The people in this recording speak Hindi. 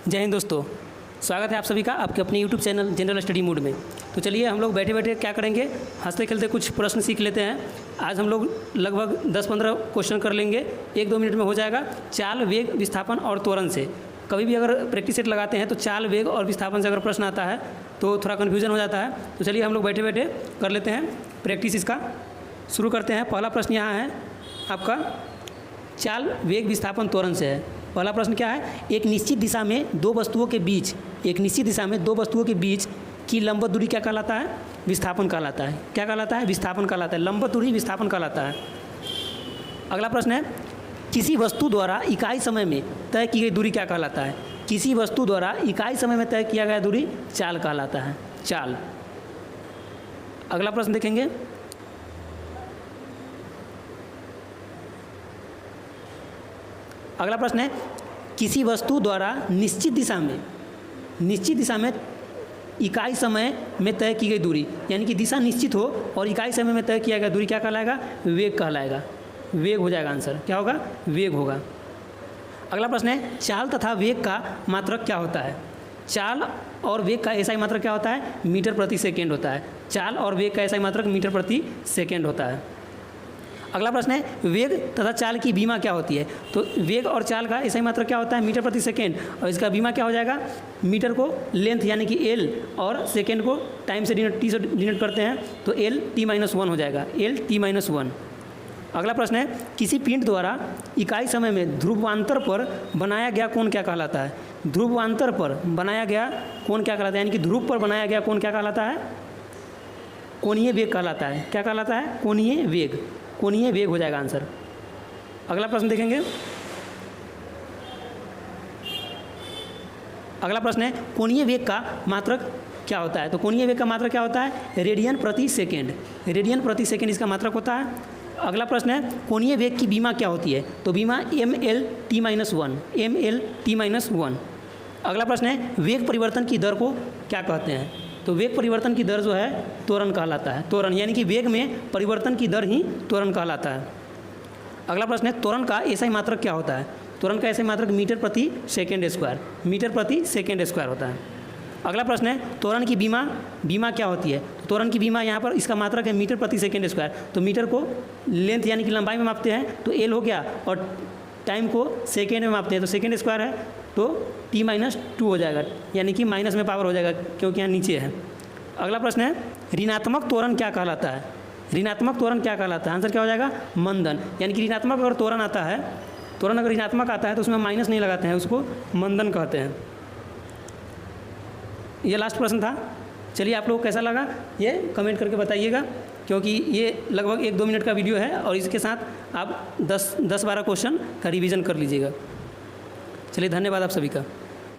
जय हिंद दोस्तों, स्वागत है आप सभी का आपके अपने YouTube channel general study mood में। तो चलिए हम लोग बैठे बैठे क्या करेंगे, हंसते खेलते कुछ प्रश्न सीख लेते हैं। आज हम लोग लगभग 10-15 क्वेश्चन कर लेंगे, 1-2 मिनट में हो जाएगा। चाल, वेग, विस्थापन और त्वरण से कभी भी अगर प्रैक्टिस सेट लगाते हैं तो चाल, वेग और विस्थापन से अगर प्रश्न आता है तो थोड़ा कन्फ्यूजन हो जाता है। तो चलिए हम लोग बैठे बैठे कर लेते हैं प्रैक्टिस इसका। शुरू करते हैं। पहला प्रश्न यहाँ है आपका, चाल, वेग, विस्थापन, त्वरण से है। पहला प्रश्न क्या है, एक निश्चित दिशा में दो वस्तुओं के बीच की लंबवत दूरी क्या कहलाता है? विस्थापन कहलाता है। क्या कहलाता है? विस्थापन कहलाता है। लंबवत दूरी विस्थापन कहलाता है। अगला प्रश्न है, किसी वस्तु द्वारा इकाई समय में तय की गई दूरी क्या कहलाता है? किसी वस्तु द्वारा इकाई समय में तय किया गया दूरी चाल कहलाता है। चाल। अगला प्रश्न देखेंगे, अगला प्रश्न है, किसी वस्तु द्वारा निश्चित दिशा में इकाई समय में तय की गई दूरी, यानी कि दिशा निश्चित हो और इकाई समय में तय किया गया दूरी क्या कहलाएगा? वेग कहलाएगा। वेग हो जाएगा आंसर। क्या होगा? वेग होगा। अगला प्रश्न है, चाल तथा वेग का मात्रक क्या होता है? चाल और वेग का एसआई मात्रक क्या होता है? मीटर प्रति सेकेंड होता है। चाल और वेग का एसआई मात्रक मीटर प्रति सेकेंड होता है। अगला प्रश्न है, वेग तथा चाल की बीमा क्या होती है? तो वेग और चाल का एसआई मात्रक क्या होता है? मीटर प्रति सेकेंड। और इसका बीमा क्या हो जाएगा? मीटर को लेंथ यानी कि एल और सेकेंड को टाइम से टी से डिनोट करते हैं तो एल t-1 हो जाएगा। L t-1। अगला प्रश्न है, किसी पिंड द्वारा इकाई समय में ध्रुवांतर पर बनाया गया कोण क्या कहलाता है? ध्रुवांतर पर बनाया गया कोण क्या कहलाता है? यानी कि ध्रुव पर बनाया गया कोण क्या कहलाता है? कोणीय वेग कहलाता है। क्या कहलाता है? कोणीय वेग। कोणीय वेग हो जाएगा आंसर। अगला प्रश्न देखेंगे। अगला प्रश्न है, कोणीय वेग का मात्रक क्या होता है? तो कोणीय वेग का मात्रक क्या होता है? रेडियन प्रति सेकेंड। रेडियन प्रति सेकेंड इसका मात्रक होता है। अगला प्रश्न है, कोणीय वेग की बीमा क्या होती है? तो बीमा mL/t-1। mL/t-1। अगला प्रश्न है, वेग परिवर्तन की दर को क्या कहते हैं? तो वेग परिवर्तन की दर जो है त्वरण कहलाता है। त्वरण यानी कि वेग में परिवर्तन की दर ही त्वरण कहलाता है। अगला प्रश्न है, त्वरण का एसआई मात्रक क्या होता है? त्वरण का एसआई मात्रक मीटर प्रति सेकेंड स्क्वायर। मीटर प्रति सेकेंड स्क्वायर होता है। अगला प्रश्न है, त्वरण की बीमा क्या होती है? तो त्वरण की बीमा यहाँ पर इसका मात्रक है मीटर प्रति सेकेंड स्क्वायर। तो मीटर को लेंथ यानी कि लंबाई में मापते हैं तो एल हो गया, और टाइम को सेकेंड में मापते हैं तो सेकेंड स्क्वायर है तो t-2 हो जाएगा, यानी कि माइनस में पावर हो जाएगा क्योंकि यहाँ नीचे है। अगला प्रश्न है, ऋणात्मक त्वरण क्या कहलाता है? ऋणात्मक त्वरण क्या कहलाता है? आंसर क्या हो जाएगा? मंदन। यानी कि ऋणात्मक अगर त्वरण आता है, त्वरण अगर ऋणात्मक आता है तो उसमें माइनस नहीं लगाते हैं, उसको मंदन कहते हैं। ये लास्ट प्रश्न था। चलिए आप लोग को कैसा लगा ये कमेंट करके बताइएगा, क्योंकि ये लगभग 1-2 मिनट का वीडियो है और इसके साथ आप 10-12 क्वेश्चन का रिवीजन कर लीजिएगा। चलिए, धन्यवाद आप सभी का।